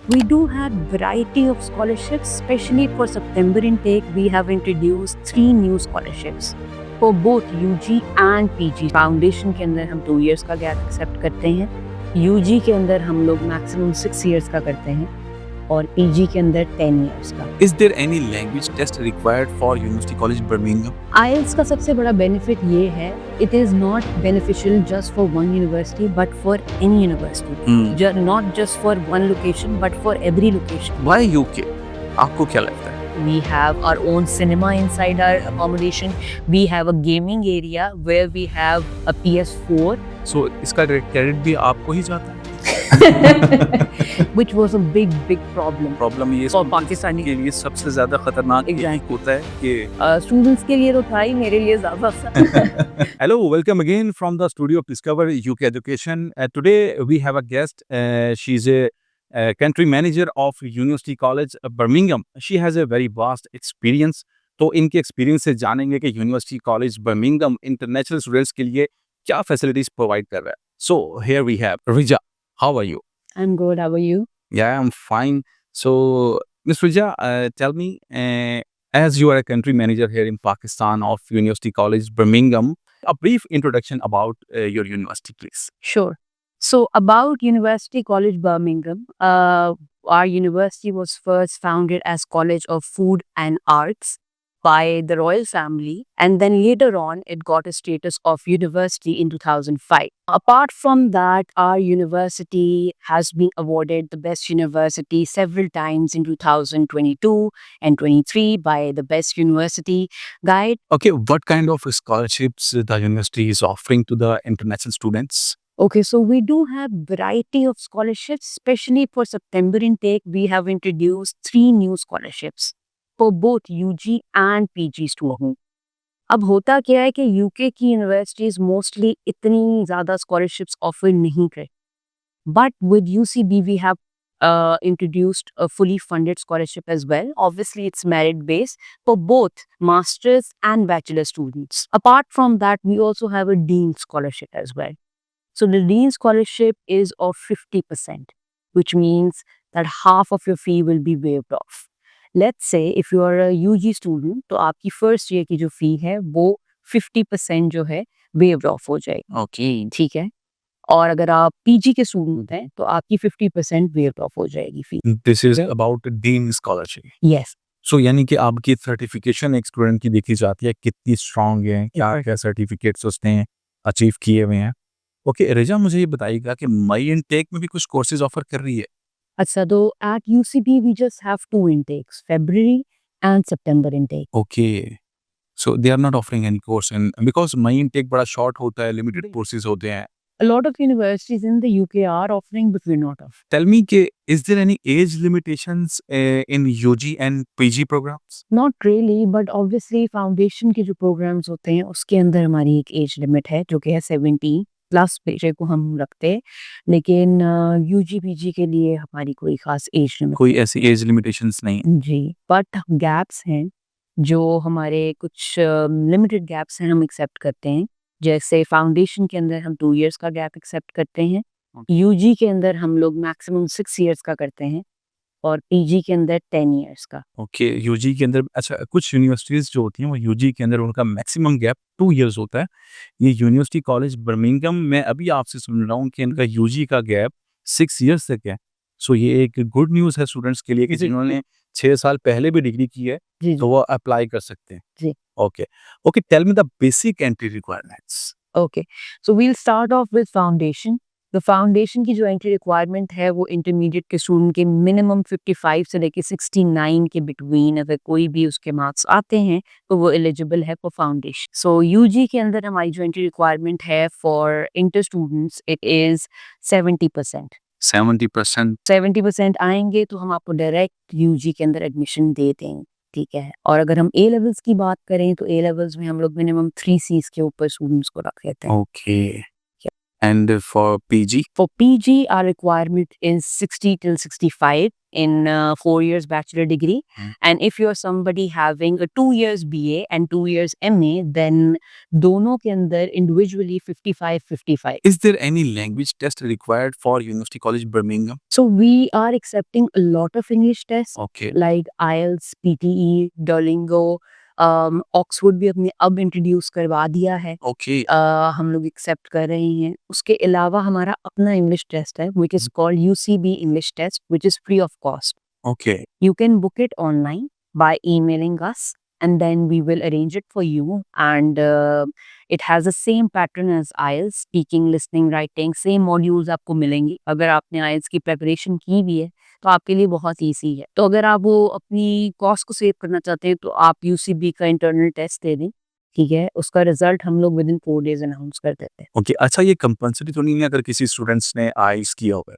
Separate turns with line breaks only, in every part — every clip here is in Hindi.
We do have variety of scholarships, especially for September intake. We have introduced 3 new scholarships for both UG and PG. Foundation के अंदर हम 2 years का गैप एक्सेप्ट करते हैं, UG के अंदर हम लोग मैक्सिमम 6 years का करते हैं और PG के अंदर 10 years का।
Is there any language test required for University College Birmingham?
IELTS का सबसे बड़ा बेनिफिट ये है, it is not beneficial just for one university but for any university, not just for one location but for every location.
Why UK? आपको क्या लगता है?
We have our own cinema inside our accommodation. We have a gaming area where we have a PS4.
So इसका क्रेडिट भी आपको ही जाता है?
which was a big problem.
Problem ये
For पाकिस्तानी
के लिए सबसे ज्यादा खतरनाक यही होता है कि
स्टूडेंट्स के लिए तो था ही, मेरे लिए ज्यादा था।
Hello, welcome again from the studio of Discover UK Education. Today we have a guest. She's a country manager of University College Birmingham. She has a very vast experience. तो इनके एक्सपीरियंस से जानेंगे कि university college Birmingham international students के लिए क्या फैसिलिटीज प्रोवाइड कर रहा है. So here we have Rija. How are you?
I'm good. How are you?
Yeah, I'm fine. So, Ms. Rija, tell me, as you are a country manager here in Pakistan of University College Birmingham, a brief introduction about your university, please.
Sure. So about University College Birmingham, our university was first founded as College of Food and Arts by the royal family, and then later on it got a status of university in 2005. Apart from that, our university has been awarded the best university several times in 2022 and 23 by the Best University Guide.
Okay, what kind of scholarships the university is offering to the international students?
Okay, so we do have variety of scholarships, especially for September intake. We have introduced 3 new scholarships for both UG and PG students. अब होता क्या है कि यूके की यूनिवर्सिटीज मोस्टली इतनी ज़्यादा scholarships ऑफर नहीं करती, but with UCB we have introduced a fully funded scholarship as well. Obviously, it's merit based for both masters and bachelor students. Apart from that, we also have a dean scholarship as well. So the dean scholarship is of 50%, which means that half of your fee will be waived off. Let's say if you are a UG student, तो आपकी first year की जो fee है वो 50% जो है waived off हो जाएगी.
Okay.
ठीक है. और अगर आप PG के स्टूडेंट हैं तो आपकी 50% waived off हो जाएगी फी.
This is about Dean Scholarship.
Yes.
So यानी कि आपकी सर्टिफिकेशन एक स्टूडेंट की देखी जाती है कितनी स्ट्रांग है, क्या क्या सर्टिफिकेट्स उसने अचीव किए हुए हैं. ओके रिजा, मुझे ये बताइएगा कि मई इनटेक में भी कुछ कोर्सेज ऑफर कर रही है?
अच्छा, तो at UCB we just have 2 intakes, February and September intake.
Okay, so they are not offering any course in because May intake बड़ा शॉर्ट होता है, लिमिटेड कोर्सेज होते हैं.
A lot of universities in the UK are offering, but we're not offering.
Tell me कि is there any age limitations in UG and PG programs?
Not really, but obviously foundation के जो programs होते हैं उसके अंदर हमारी एक एज लिमिट है जो कि है 70 प्लस पेशे को हम रखते हैं, लेकिन यूजी पीजी के लिए हमारी कोई खास एज लिमिट
कोई ऐसी एज लिमिटेशंस नहीं है?
जी, बट गैप्स हैं जो हमारे कुछ लिमिटेड गैप्स हैं हम एक्सेप्ट करते हैं. जैसे फाउंडेशन के अंदर हम 2 years का गैप एक्सेप्ट करते हैं, यूजी के अंदर हम लोग मैक्सिमम 6 years का करते हैं और पीजी के अंदर 10 years का.
ओके, यूजी के अंदर अच्छा कुछ यूनिवर्सिटीज जो होती हैं वो यूजी के अंदर उनका मैक्सिमम गैप 2 years होता है. ये यूनिवर्सिटी कॉलेज बर्मिंघम में अभी आपसे सुन रहा हूँ कि इनका यूजी का गैप 6 years तक है. सो ये एक गुड न्यूज़ है स्टूडेंट्स के लिए कि
जी.
जिन्होंने 6 साल पहले भी डिग्री की है
जी
तो वो अप्लाई कर सकते हैं.
जी.
Okay okay, tell me the basic entry requirements.
Okay, so we'll start off with foundation. The foundation की जो एंट्री रिक्वायरमेंट है वो इंटरमीडिएट के स्टूडेंट के मिनिमम 55 से लेके 69 के बिटवीन अगर कोई भी उसके मार्क्स आते हैं तो वो एलिजिबल है फॉर फाउंडेशन. सो यूजी के अंदर हमारी जो एंट्री रिक्वायरमेंट है for inter students it is 70%.
70%.
70% आएंगे तो हम आपको डायरेक्ट यूजी के अंदर एडमिशन दे देंगे. ठीक है. और अगर हम ए लेवल्स की बात करें तो ए लेवल्स में हम लोग मिनिमम 3 Cs के ऊपर स्टूडेंट्स को रख लेते हैं.
Okay, And for PG?
For PG, our requirement is 60 till 65 in 4 years bachelor degree. And if you're somebody having a 2 years BA and 2 years MA, then दोनों के अंदर individually 55-55.
Is there any language test required for University College Birmingham?
So we are accepting a lot of English tests
Okay.
like IELTS, PTE, Duolingo, Oxford भी अपने अब इंट्रोड्यूस करवा दिया है।
Okay.
हम लोग एक्सेप्ट कर रहे हैं। उसके अलावा हमारा अपना इंग्लिश टेस्ट है which is called UCB English test which is free of cost.
Okay.
You can book it online by emailing us and then we will arrange it for you. And it has the same pattern as IELTS, speaking, listening, writing, same modules आपको मिलेंगी। अगर आपने IELTS की प्रेपरेशन की भी है तो आपके लिए बहुत ईजी है। तो अगर आप वो अपनी कॉस्ट को सेव करना चाहते हैं तो आप UCB का इंटरनल टेस्ट दे दें, ठीक है। उसका रिजल्ट हम लोग विद इन 4 डेज अनाउंस कर देते हैं।
Okay. अच्छा, ये कंपल्सरी तो नहीं है अगर किसी स्टूडेंट्स ने IELTS किया हुआ है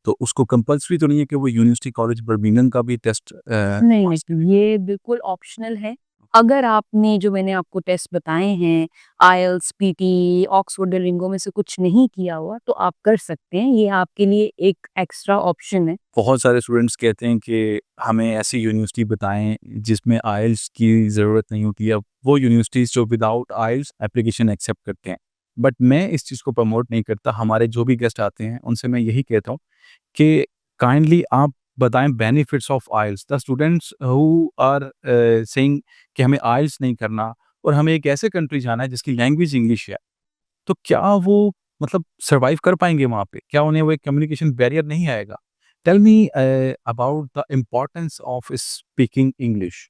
तो उसको कंपल्सरी तो नहीं है कि वो यूनिवर्सिटी कॉलेज बर्मिंघम का भी टेस्ट
नहीं नहीं, ये बिल्कुल ऑप्शनल है। अगर आपने जो मैंने आपको टेस्ट बताए हैं IELTS, PT, ऑक्सफोर्ड, डुओलिंगो में से कुछ नहीं किया हुआ तो आप कर सकते हैं। ये आपके लिए एक एक्स्ट्रा ऑप्शन है।
बहुत सारे स्टूडेंट्स कहते हैं कि हमें ऐसी यूनिवर्सिटी बताएं जिसमें IELTS की ज़रूरत नहीं होती है। वो यूनिवर्सिटीज़ जो विदाउट IELTS एप्लीकेशन एक्सेप्ट करते हैं, बट मैं इस चीज़ को प्रमोट नहीं करता। हमारे जो भी गेस्ट आते हैं उनसे मैं यही कहता हूँ कि काइंडली आप बताएं benefits of IELTS। The students who are saying कि हमें IELTS नहीं करना और हमें एक ऐसे कंट्री जाना है जिसकी लैंग्वेज इंग्लिश है, तो क्या वो मतलब सर्वाइव कर पाएंगे वहाँ पे? क्या उन्हें वो एक कम्युनिकेशन बैरियर नहीं आएगा? Tell me about the importance of speaking English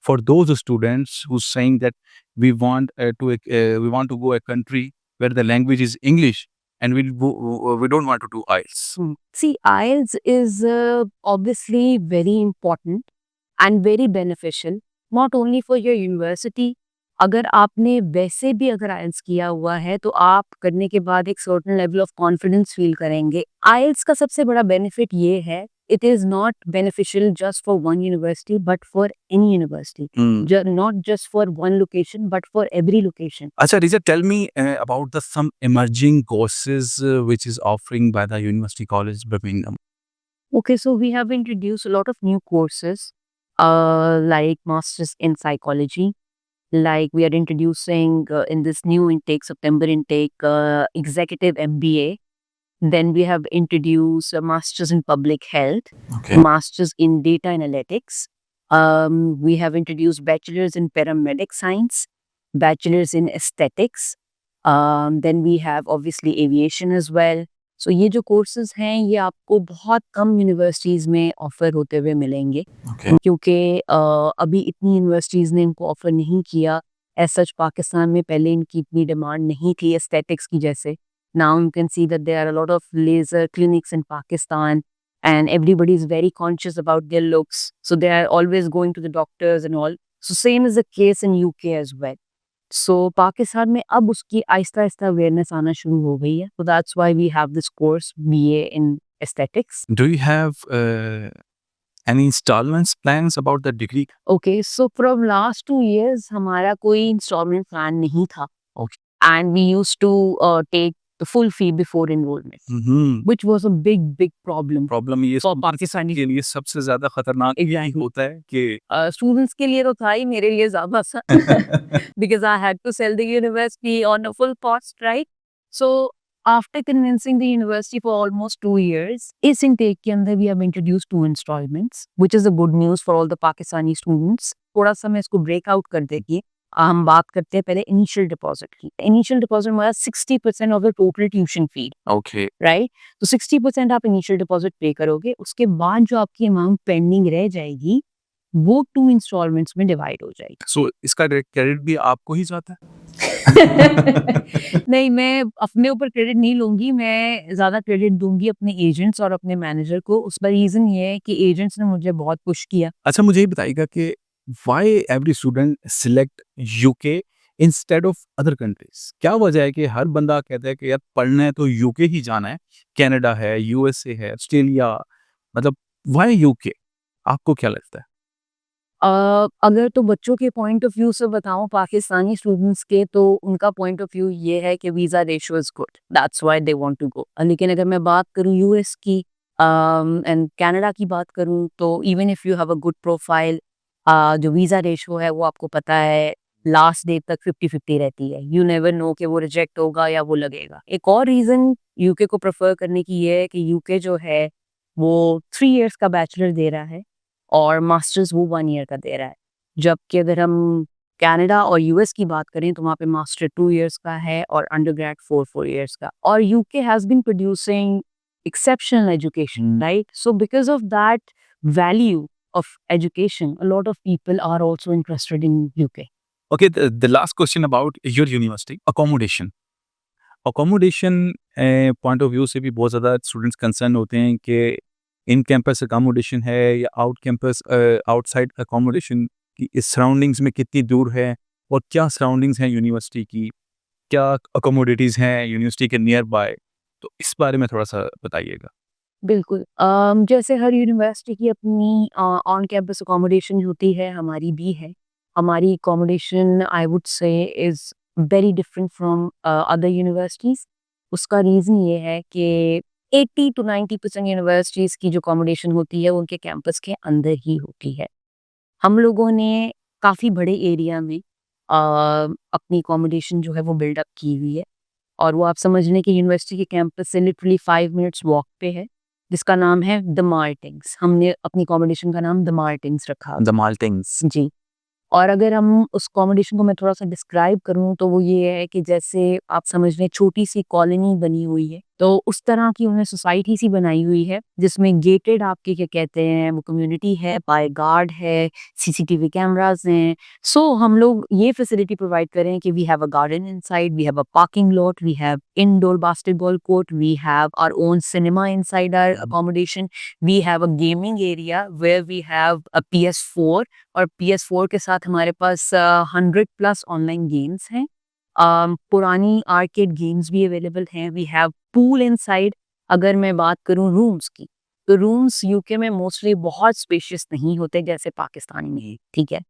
for those students who's saying that we want to go a country where the language is English and we don't want to do IELTS.
See, IELTS is obviously very important and very beneficial, not only for your university. अगर आपने वैसे भी अगर IELTS किया हुआ है तो आप करने के बाद एक certain level of confidence feel करेंगे। IELTS का सबसे बड़ा benefit ये है, it is not beneficial just for one university but for any university. Not just for one location but for every location.
Acha, Riza, tell me about the some emerging courses which is offering by the University College Birmingham.
Okay, so we have introduced a lot of new courses like Masters in Psychology. Like we are introducing in this new intake, September intake, Executive MBA. Then we have introduced a Masters in Public Health,
Okay.
Masters in Data Analytics. We have introduced Bachelors in Paramedic Science, Bachelors in Aesthetics. Then we have obviously Aviation as well. So ये जो courses हैं ये आपको बहुत कम universities में offer होते हुए मिलेंगे।
Okay.
क्योंकि अभी इतनी यूनिवर्सिटीज ने इनको ऑफर नहीं किया। एज सच पाकिस्तान में पहले इनकी इतनी डिमांड नहीं थी एस्थेटिक्स की जैसे। Now you can see that there are a lot of laser clinics in Pakistan and everybody is very conscious about their looks, so they are always going to the doctors and all. So same is the case in UK as well. So Pakistan में अब उसकी आहिस्ता आहिस्ता अवेयरनेस आना शुरू हो गई है। So that's why we have this course BA in aesthetics.
Do you have any installments plans about the degree?
Okay, so from last 2 years हमारा कोई installment plan नहीं था।
Okay.
And we used to take the full fee before enrollment, which was a big problem
problem ये
for Pakistani
के लिए सबसे ज्यादा खतरनाक यही होता है कि
students के लिए तो था ही, मेरे लिए ज़्यादा सा because I had to sell the university on a full cost, right? So after convincing the university for almost 2 years, इस intake के अंदर we have introduced 2 installments, which is a good news for all the Pakistani students. थोड़ा सा मैं इसको break out कर देती हूँ। हम बात करते हैं पहले इनिशियल डिपॉजिट की। इनिशियल डिपॉजिट हमारा 60% of the total tuition fee,
okay,
right? तो 60% आप इनिशियल डिपॉजिट पे करोगे, उसके बाद जो आपकी अमाउंट पेंडिंग रह जाएगी वो 2 इंस्टॉलमेंट्स में डिवाइड हो जाएगी।
सो इसका क्रेडिट भी आपको ही जाता है?
नहीं, मैं अपने ऊपर क्रेडिट नहीं लूंगी, मैं ज्यादा क्रेडिट दूंगी अपने एजेंट्स और अपने मैनेजर को। उसका रीजन ये है कि एजेंट्स ने मुझे बहुत पुश किया।
अच्छा, मुझे ये बताइएगा कि why every student select UK instead of other countries? क्या वजह है कि हर बंदा कहता है कि यार पढ़ना है तो UK ही जाना है, कनाडा है, USA है, ऑस्ट्रेलिया, मतलब why UK? आपको क्या लगता है?
अगर तो बच्चों के पॉइंट ऑफ व्यू से बताऊँ पाकिस्तानी स्टूडेंट्स के, तो उनका पॉइंट ऑफ व्यू ये है कि visa ratio is good, that's why they want to go. लेकिन अगर मैं बात करूँ यूएस की एंड कनाडा की बात करूँ, तो even if you have a good profile, जो वीज़ा रेशियो है वो आपको पता है लास्ट डे तक 50-50 रहती है। यू नेवर नो कि वो रिजेक्ट होगा या वो लगेगा। एक और रीज़न यूके को प्रेफ़र करने की ये है कि यूके जो है वो 3 इयर्स का बैचलर दे रहा है और मास्टर्स वो 1 ईयर का दे रहा है। जबकि अगर हम कनाडा और यूएस की बात करें, तो वहाँ पे मास्टर 2 इयर्स का है और अंडरग्रेड 4 इयर्स का। और UK has been producing exceptional education, right? So because of that value of education, a lot of people are also interested in UK.
Okay, the last question about your university, accommodation. Accommodation point of view से भी बहुत ज़्यादा स्टूडेंट्स कंसर्न होते हैं कि इन कैंपस अकोमोडेशन है या आउट कैंपस आउटसाइड अकोमोडेशन की इस सराउंडिंग्स में कितनी दूर है और क्या सराउंडिंग्स हैं यूनिवर्सिटी की, क्या अकोमोडिटीज़ हैं यूनिवर्सिटी के नियर बाय, तो इस बारे में थोड़ा सा बताइएगा।
बिल्कुल। जैसे हर यूनिवर्सिटी की अपनी ऑन कैंपस अकोमोडेशन होती है, हमारी भी है। हमारी accommodation I would say is very different from other universities. उसका रीज़न ये है कि 80 टू 90% यूनिवर्सिटीज़ की जो अकोमोडेशन होती है, वो उनके कैंपस के अंदर ही होती है। हम लोगों ने काफ़ी बड़े एरिया में अपनी अकोमोडेशन जो है वो बिल्डअप की हुई है। और वो आप समझ लें कि यूनिवर्सिटी के कैंपस से लिटरली 5 मिनट्स वॉक पे है, जिसका नाम है द मार्टिन्स। हमने अपनी अकोमोडेशन का नाम द मार्टिन्स रखा।
द माल्टिंग्स।
जी। और अगर हम उस अकोमोडेशन को मैं थोड़ा-सा डिस्क्राइब करूँ, तो वो ये है कि जैसे आप समझ लें छोटी-सी कॉलोनी बनी हुई है, तो उस तरह की उन्होंने सोसाइटी सी बनाई हुई है, जिसमें गेटेड आपके क्या कहते हैं वो कम्युनिटी है, बाय गार्ड है, सीसीटीवी कैमराज़ हैं। सो हम लोग ये फैसिलिटी प्रोवाइड कर रहे हैं कि we have a garden inside, we have a parking lot, we have indoor basketball court, we have our own cinema inside our accommodation, we have a gaming area where we have a PS4, और PS4 के साथ हमारे पास 100 प्लस ऑनलाइन गेम्स हैं। पुरानी आर्केड गेम्स भी अवेलेबल हैं। We have pool inside. अगर मैं बात करूँ रूम्स की, तो रूम्स यूके में मोस्टली बहुत स्पेशियस नहीं होते जैसे पाकिस्तान में है, ठीक है?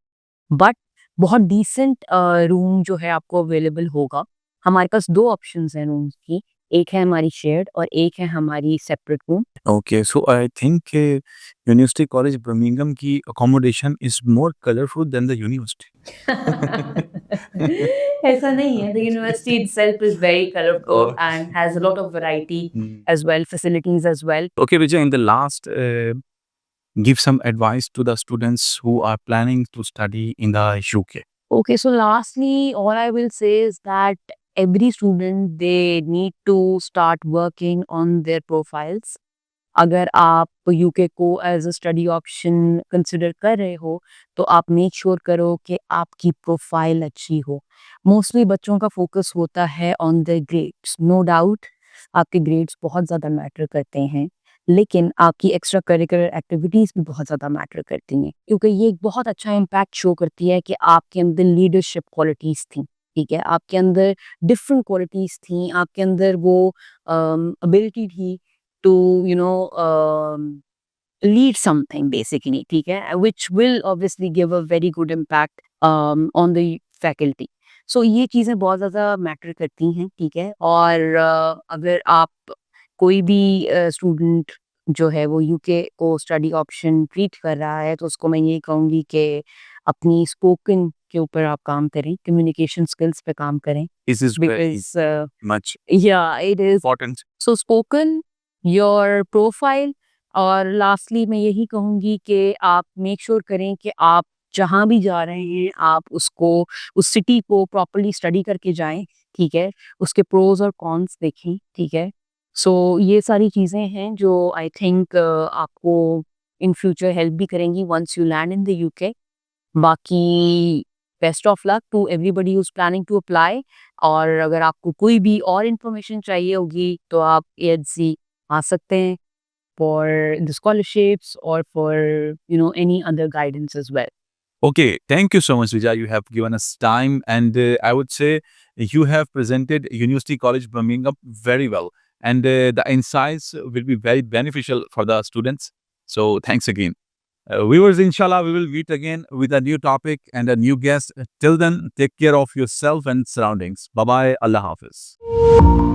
बट बहुत डिसेंट रूम जो है आपको अवेलेबल होगा। हमारे पास 2 ऑप्शंस हैं रूम्स की, एक है हमारी शेयर्ड और एक है हमारी separate room.
Okay, so I think university college Birmingham की accommodation is more colourful than the university.
ऐसा नहीं है। The university itself is very colourful and has a lot of variety as well, facilities as well.
Okay, Vijay, in the last, give some advice to the students who are planning to study in the UK.
Okay, so lastly, all I will say is that every student, they need to start working on their profiles. अगर आप यूके को as a study option consider कर रहे हो, तो आप मेक श्योर करो कि आपकी प्रोफाइल अच्छी हो। मोस्टली बच्चों का फोकस होता है on the grades, no doubt आपके ग्रेड्स बहुत ज़्यादा मैटर करते हैं, लेकिन आपकी एक्स्ट्रा करिकुलर एक्टिविटीज़ भी बहुत ज़्यादा मैटर करती हैं, क्योंकि ये एक बहुत अच्छा इम्पैक्ट शो करती है कि आपके अंदर लीडरशिप क्वालिटीज़ थी, ठीक है? आपके अंदर डिफरेंट क्वालिटीज़ थी, आपके अंदर वो एबिलिटी थी to lead something basically, ठीक है, which will obviously give a very good impact on the faculty. So ये चीज़ें बहुत ज़्यादा मैटर करती हैं, ठीक है। और अगर आप कोई भी स्टूडेंट जो है वो यूके को स्टडी ऑप्शन ट्रीट कर रहा है, तो उसको मैं ये कहूँगी कि अपनी स्पोकन के ऊपर आप काम करें, कम्युनिकेशन स्किल्स पे काम करें।
This is very
because
much
yeah, it is.
important.
So spoken, your profile, और लास्टली मैं यही कहूँगी कि आप मेक श्योर करें कि आप जहाँ भी जा रहे हैं, आप उसको, उस सिटी को प्रॉपर्ली स्टडी करके जाएँ, ठीक है? उसके प्रोज़ और कॉन्स देखें, ठीक है? सो ये सारी चीज़ें हैं जो आई थिंक आपको इन फ्यूचर हेल्प भी करेंगी once you land in the UK. बाकी best of luck to everybody who is planning to apply. और अगर आपको कोई भी और इन्फॉर्मेशन चाहिए होगी, तो आप एएचसी आ सकते हैं फॉर द स्कॉलरशिप्स और for any other guidance as well.
Okay, thank you so much, Vijay. You have given us time, and I would say you have presented University College Birmingham very well, and the insights will be very beneficial for the students. So, thanks again. Viewers, inshallah, we will meet again with a new topic and a new guest. Till then, take care of yourself and surroundings. Bye bye. Allah Hafiz.